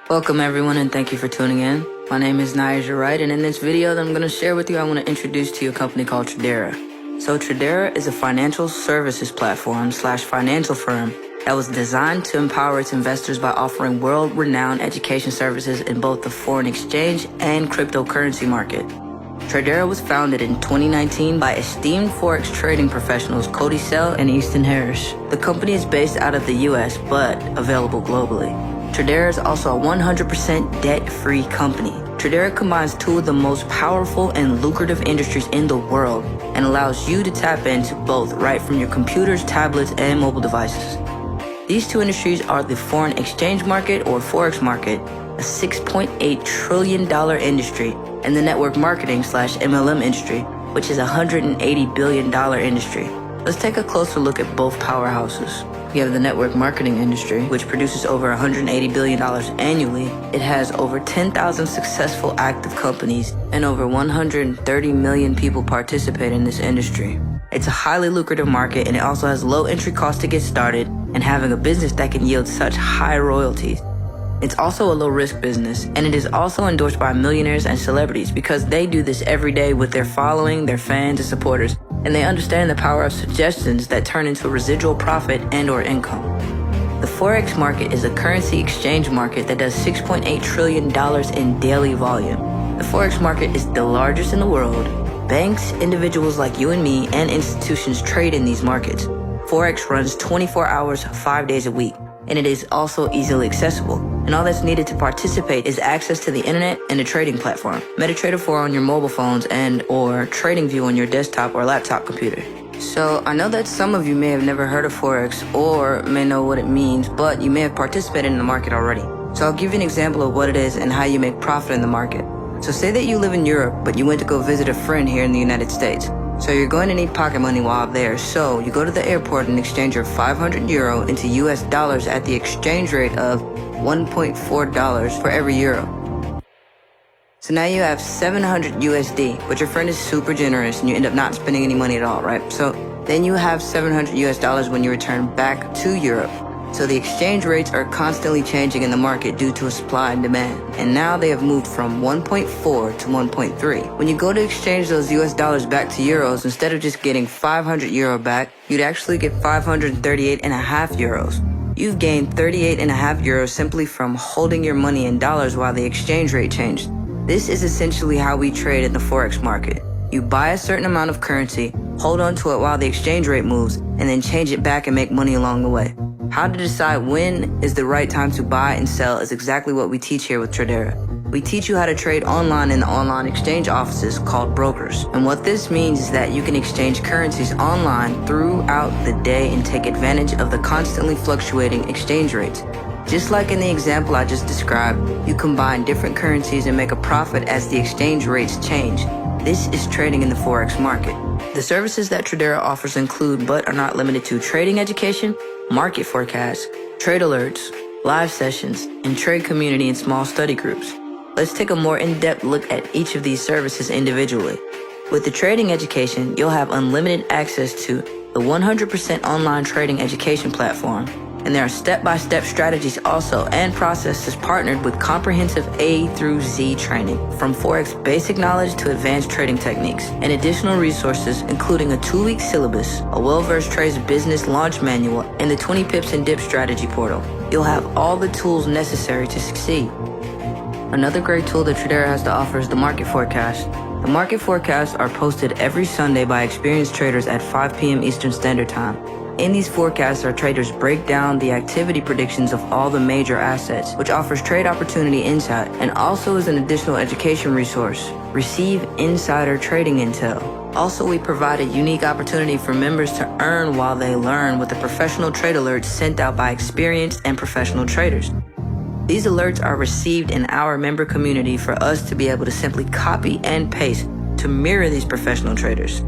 Welcome everyone and thank you for tuning in. My name is Nigel Wright, and in this video that I'm going to share with you, I want to introduce to you a company called Tradera. So Tradera is a financial services platform / financial firm that was designed to empower its investors by offering world-renowned education services in both the foreign exchange and cryptocurrency market. Tradera was founded in 2019 by esteemed Forex trading professionals Cody Sell and Easton Harris. The company is based out of the US but available globally. Tradera is also a 100% debt-free company. Tradera combines two of the most powerful and lucrative industries in the world and allows you to tap into both right from your computers, tablets, and mobile devices. These two industries are the foreign exchange market or Forex market, a $6.8 trillion industry, and the network marketing / MLM industry, which is a $180 billion industry. Let's take a closer look at both powerhouses. We have the network marketing industry, which produces over $180 billion annually. It has over 10,000 successful active companies and over 130 million people participate in this industry. It's a highly lucrative market, and it also has low entry costs to get started and having a business that can yield such high royalties. It's also a low-risk business, and it is also endorsed by millionaires and celebrities because they do this every day with their following, their fans, and supporters, and they understand the power of suggestions that turn into residual profit and or income. The Forex market is a currency exchange market that does $6.8 trillion in daily volume. The Forex market is the largest in the world. Banks, individuals like you and me, and institutions trade in these markets. Forex runs 24 hours, 5 days a week, and it is also easily accessible. And all that's needed to participate is access to the internet and a trading platform, MetaTrader 4 on your mobile phones and or TradingView on your desktop or laptop computer. So I know that some of you may have never heard of Forex or may know what it means, but you may have participated in the market already. So I'll give you an example of what it is and how you make profit in the market. So say that you live in Europe, but you went to go visit a friend here in the United States. So you're going to need pocket money while there. So you go to the airport and exchange your 500 euro into US dollars at the exchange rate of $1.4 for every euro. So now you have 700 USD, but your friend is super generous and you end up not spending any money at all, right? So then you have 700 US dollars when you return back to Europe. So the exchange rates are constantly changing in the market due to a supply and demand. And now they have moved from 1.4 to 1.3. When you go to exchange those US dollars back to euros, instead of just getting 500 euro back, you'd actually get 538.5 euros. You've gained 38.5 euros simply from holding your money in dollars while the exchange rate changed. This is essentially how we trade in the Forex market. You buy a certain amount of currency, hold on to it while the exchange rate moves, and then change it back and make money along the way. How to decide when is the right time to buy and sell is exactly what we teach here with Tradera. We teach you how to trade online in the online exchange offices called brokers. And what this means is that you can exchange currencies online throughout the day and take advantage of the constantly fluctuating exchange rates. Just like in the example I just described, you combine different currencies and make a profit as the exchange rates change. This is trading in the Forex market. The services that Tradera offers include, but are not limited to, trading education, market forecasts, trade alerts, live sessions, and trade community and small study groups. Let's take a more in-depth look at each of these services individually. With the trading education, you'll have unlimited access to the 100% online trading education platform, and there are step-by-step strategies also and processes partnered with comprehensive A through Z training, from Forex basic knowledge to advanced trading techniques, and additional resources including a 2-week syllabus, a well-versed trades business launch manual, and the 20 pips and dip strategy portal. You'll have all the tools necessary to succeed. Another great tool that Tradera has to offer is the market forecast. The market forecasts are posted every Sunday by experienced traders at 5 p.m. Eastern Standard Time. In these forecasts, our traders break down the activity predictions of all the major assets, which offers trade opportunity insight and also is an additional education resource. Receive insider trading intel. Also, we provide a unique opportunity for members to earn while they learn with the professional trade alerts sent out by experienced and professional traders. These alerts are received in our member community for us to be able to simply copy and paste to mirror these professional traders.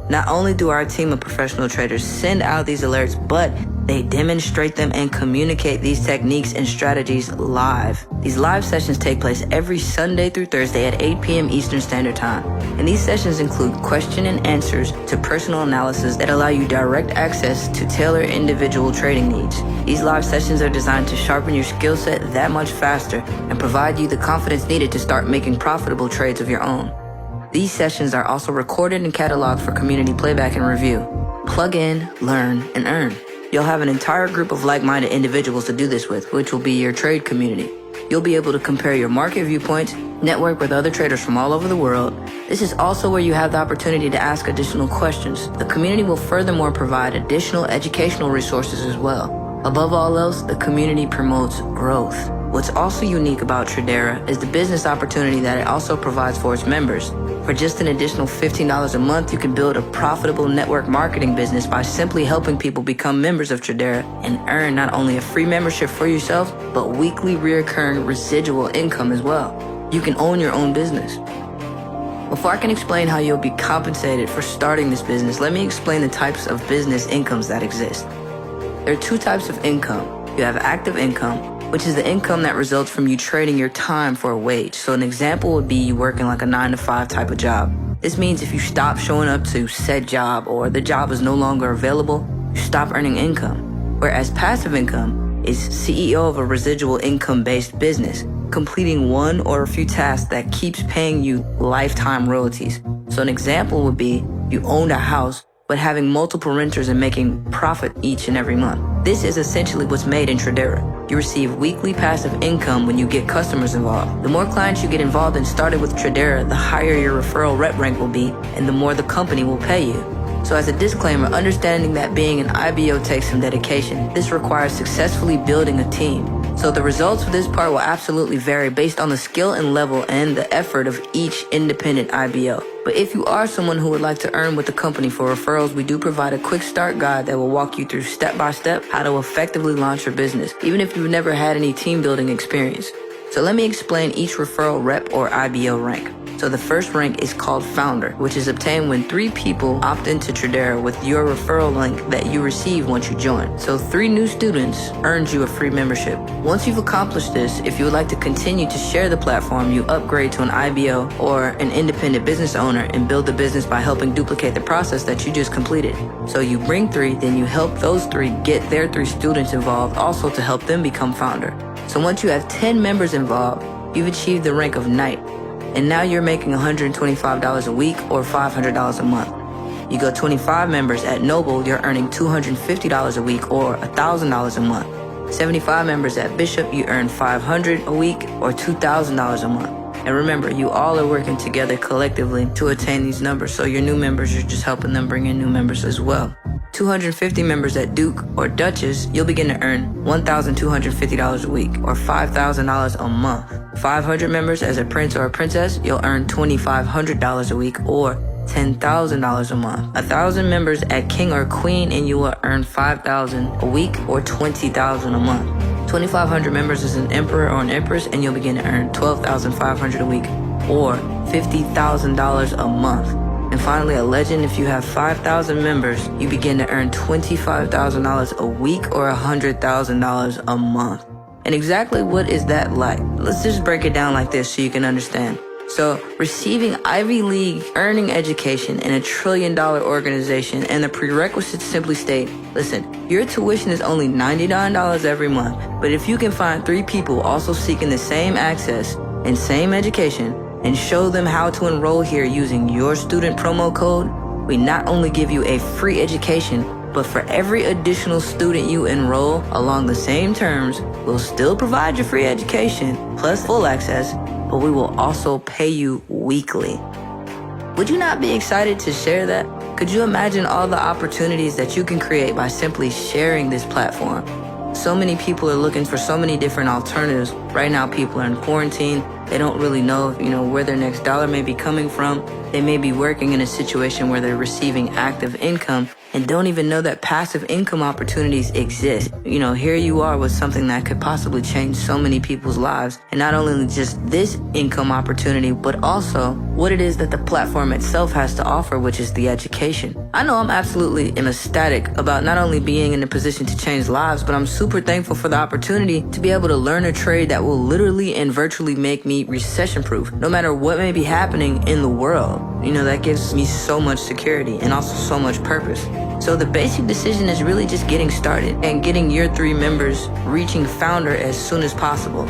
Not only do our team of professional traders send out these alerts, but they demonstrate them and communicate these techniques and strategies live. These live sessions take place every Sunday through Thursday at 8 p.m. Eastern Standard Time. And these sessions include question and answers to personal analysis that allow you direct access to tailor individual trading needs. These live sessions are designed to sharpen your skill set that much faster and and provide you the confidence needed to start making profitable trades of your own. These sessions are also recorded and cataloged for community playback and review. Plug in, learn, and earn. You'll have an entire group of like-minded individuals to do this with, which will be your trade community. You'll be able to compare your market viewpoints, network with other traders from all over the world. This is also where you have the opportunity to ask additional questions. The community will furthermore provide additional educational resources as well. Above all else, the community promotes growth. What's also unique about Tradera is the business opportunity that it also provides for its members. For just an additional $15 a month, you can build a profitable network marketing business by simply helping people become members of Tradera and earn not only a free membership for yourself, but weekly recurring residual income as well. You can own your own business. Before I can explain how you'll be compensated for starting this business, let me explain the types of business incomes that exist. There are two types of income. You have active income, which is the income that results from you trading your time for a wage. So an example would be you working like a 9-to-5 type of job. This means if you stop showing up to said job or the job is no longer available, you stop earning income. Whereas passive income is CEO of a residual income-based business, completing one or a few tasks that keeps paying you lifetime royalties. So an example would be you owned a house but having multiple renters and making profit each and every month. This is essentially what's made in Tradera. You receive weekly passive income when you get customers involved. The more clients you get involved and started with Tradera, the higher your referral rep rank will be, and the more the company will pay you. So as a disclaimer, understanding that being an IBO takes some dedication, this requires successfully building a team. So the results for this part will absolutely vary based on the skill and level and the effort of each independent IBO. But if you are someone who would like to earn with the company for referrals, we do provide a quick start guide that will walk you through step-by-step how to effectively launch your business, even if you've never had any team building experience. So let me explain each referral rep or IBO rank. So the first rank is called Founder, which is obtained when 3 people opt into Tradera with your referral link that you receive once you join. So 3 new students earns you a free membership. Once you've accomplished this, if you would like to continue to share the platform, you upgrade to an IBO or an independent business owner and build the business by helping duplicate the process that you just completed. So you bring 3, then you help those 3 get their 3 students involved also to help them become Founder. So once you have 10 members involved, you've achieved the rank of Knight. And now you're making $125 a week or $500 a month. You go 25 members at Noble, you're earning $250 a week or $1,000 a month. 75 members at Bishop, you earn $500 a week or $2,000 a month. And remember, you all are working together collectively to attain these numbers. So your new members, you're just helping them bring in new members as well. 250 members at Duke or Duchess, you'll begin to earn $1,250 a week or $5,000 a month. 500 members as a prince or a princess, you'll earn $2,500 a week or $10,000 a month. 1,000 members at King or Queen and you will earn $5,000 a week or $20,000 a month. 2,500 members as an emperor or an empress and you'll begin to earn $12,500 a week or $50,000 a month. And finally, a legend, if you have 5,000 members, you begin to earn $25,000 a week or $100,000 a month. And exactly what is that like? Let's just break it down like this so you can understand. So receiving Ivy League earning education in a $1 trillion organization, and the prerequisites simply state, listen, your tuition is only $99 every month, but if you can find 3 people also seeking the same access and same education and show them how to enroll here using your student promo code, we not only give you a free education, but for every additional student you enroll along the same terms, we'll still provide you free education plus full access, but we will also pay you weekly. Would you not be excited to share that? Could you imagine all the opportunities that you can create by simply sharing this platform? So many people are looking for so many different alternatives. Right now, people are in quarantine. They don't really know, where their next dollar may be coming from. They may be working in a situation where they're receiving active income and don't even know that passive income opportunities exist. Here you are with something that could possibly change so many people's lives. And not only just this income opportunity, but also what it is that the platform itself has to offer, which is the education. I know I'm absolutely ecstatic about not only being in a position to change lives, but I'm super thankful for the opportunity to be able to learn a trade that will literally and virtually make me recession-proof, no matter what may be happening in the world. That gives me so much security and also so much purpose. So the basic decision is really just getting started and getting your 3 members reaching Founder as soon as possible.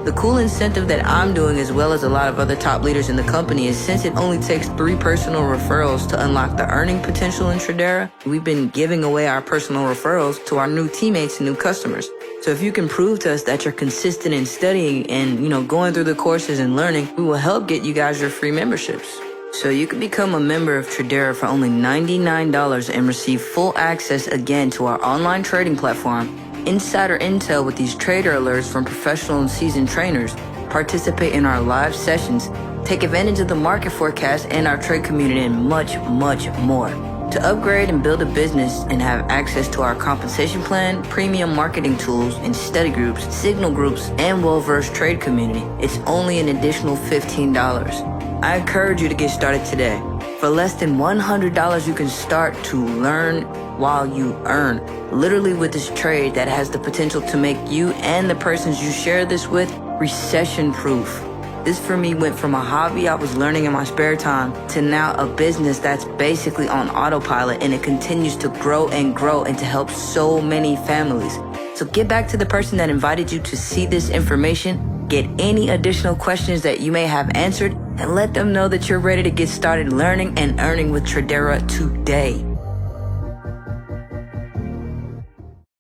The cool incentive that I'm doing, as well as a lot of other top leaders in the company, is since it only takes 3 personal referrals to unlock the earning potential in Tradera, we've been giving away our personal referrals to our new teammates and new customers. So if you can prove to us that you're consistent in studying and, going through the courses and learning, we will help get you guys your free memberships. So you can become a member of Tradera for only $99 and receive full access again to our online trading platform, insider intel with these trader alerts from professional and seasoned trainers, participate in our live sessions, take advantage of the market forecast and our trade community, and much, much more. To upgrade and build a business and have access to our compensation plan, premium marketing tools, and study groups, signal groups, and well-versed trade community, it's only an additional $15. I encourage you to get started today. For less than $100, you can start to learn while you earn. Literally with this trade that has the potential to make you and the persons you share this with recession-proof. This for me went from a hobby I was learning in my spare time to now a business that's basically on autopilot, and it continues to grow and to help so many families. So get back to the person that invited you to see this information, get any additional questions that you may have answered, and let them know that you're ready to get started learning and earning with Tradera today.